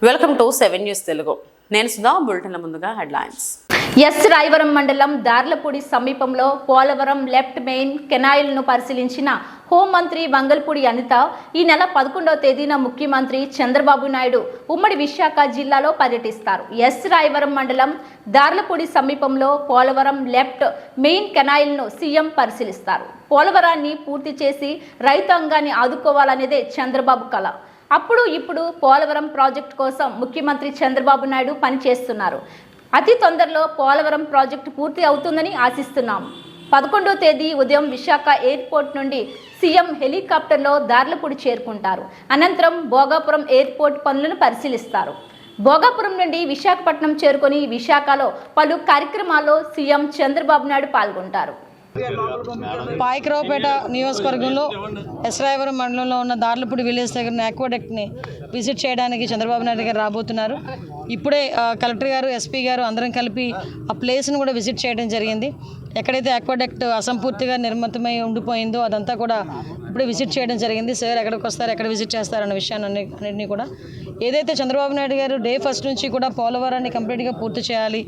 Welcome to 7 news Telugu. నేను సుధా. బులెటిన్ల ముందుగా headlines. Yes Rayavaram మండలం దార్లపూడి సమీపంలో పోలవరం లెఫ్ట్ మెయిన్ కెనాయిల్ను పరిశీలించిన హోంమంత్రి వంగల్పూడి అనిత ఈ నెల 11వ తేదీన ముఖ్యమంత్రి చంద్రబాబు నాయుడు ఉమ్మడి విశాఖ జిల్లాలో పర్యటిస్తారు. ఎస్ రాయవరం మండలం దార్లపూడి సమీపంలో పోలవరం లెఫ్ట్ మెయిన్ కెనాయిల్ను సీఎం పరిశీలిస్తారు. పోలవరాన్ని పూర్తి చేసి రైతాంగాన్ని ఆదుకోవాలనేదే చంద్రబాబు కల. అప్పుడు ఇప్పుడు పోలవరం ప్రాజెక్టు కోసం ముఖ్యమంత్రి చంద్రబాబు నాయుడు పనిచేస్తున్నారు. అతి తొందరలో పోలవరం ప్రాజెక్టు పూర్తి అవుతుందని ఆశిస్తున్నాం. 11వ తేదీ ఉదయం విశాఖ ఎయిర్పోర్ట్ నుండి సీఎం హెలికాప్టర్లో దార్లపూడి చేరుకుంటారు. అనంతరం భోగాపురం ఎయిర్పోర్ట్ పనులను పరిశీలిస్తారు. భోగాపురం నుండి విశాఖపట్నం చేరుకొని విశాఖలో పలు కార్యక్రమాల్లో సీఎం చంద్రబాబు నాయుడు పాల్గొంటారు. పాయకరావుపేట నియోజకవర్గంలో ఎస్ రాయవరం మండలంలో ఉన్న దార్లపూడి విలేజ్ దగ్గర ఆక్వాడక్ట్ని విజిట్ చేయడానికి చంద్రబాబు నాయుడు గారు రాబోతున్నారు. ఇప్పుడే కలెక్టర్ గారు, ఎస్పీ గారు అందరం కలిపి ఆ ప్లేస్ను కూడా విజిట్ చేయడం జరిగింది. ఎక్కడైతే ఆక్వాడక్ట్ అసంపూర్తిగా నిర్మితమై ఉండిపోయిందో అదంతా కూడా ఇప్పుడే విజిట్ చేయడం జరిగింది. సార్ ఎక్కడికి వస్తారు, ఎక్కడ విజిట్ చేస్తారన్న విషయాన్ని అన్నింటినీ కూడా ఏదైతే చంద్రబాబు నాయుడు గారు డే ఫస్ట్ నుంచి కూడా పోలవరాన్ని కంప్లీట్గా పూర్తి చేయాలి,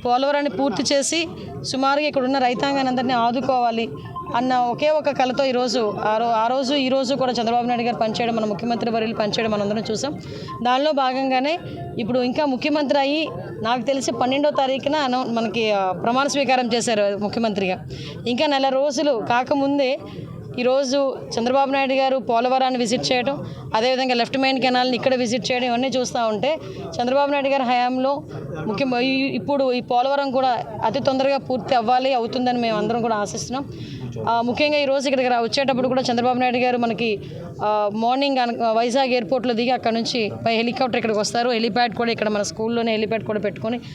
పోలవరాన్ని పూర్తి చేసి సుమారుగా ఇక్కడ ఉన్న రైతాంగాన్ని అందరినీ ఆదుకోవాలి అన్న ఒకే ఒక కళతో ఈ రోజు కూడా చంద్రబాబు నాయుడు గారు పనిచేయడం, మన ముఖ్యమంత్రి వర్యులు పనిచేయడం మనందరం చూసాం. దానిలో భాగంగానే ఇప్పుడు ఇంకా ముఖ్యమంత్రి అయ్యి నాకు తెలిసి 12వ తారీఖున మనకి ప్రమాణ స్వీకారం చేశారు ముఖ్యమంత్రిగా. ఇంకా నెల రోజులు కాకముందే ఈరోజు చంద్రబాబు నాయుడు గారు పోలవరాన్ని విజిట్ చేయడం, అదేవిధంగా లెఫ్ట్ మెయిన్ కెనాల్ని ఇక్కడ విజిట్ చేయడం ఇవన్నీ చూస్తూ ఉంటే చంద్రబాబు నాయుడు గారి హయాంలో ఇప్పుడు ఈ పోలవరం కూడా అతి తొందరగా పూర్తి అవుతుందని మేము అందరం కూడా ఆశిస్తున్నాం. ముఖ్యంగా ఈరోజు ఇక్కడికి వచ్చేటప్పుడు కూడా చంద్రబాబు నాయుడు గారు మనకి మార్నింగ్ వైజాగ్ ఎయిర్పోర్ట్లో దిగి అక్కడ నుంచి హెలికాప్టర్ ఇక్కడికి వస్తారు. హెలిప్యాడ్ కూడా ఇక్కడ మన స్కూల్లోనే హెలిప్యాడ్ కూడా పెట్టుకొని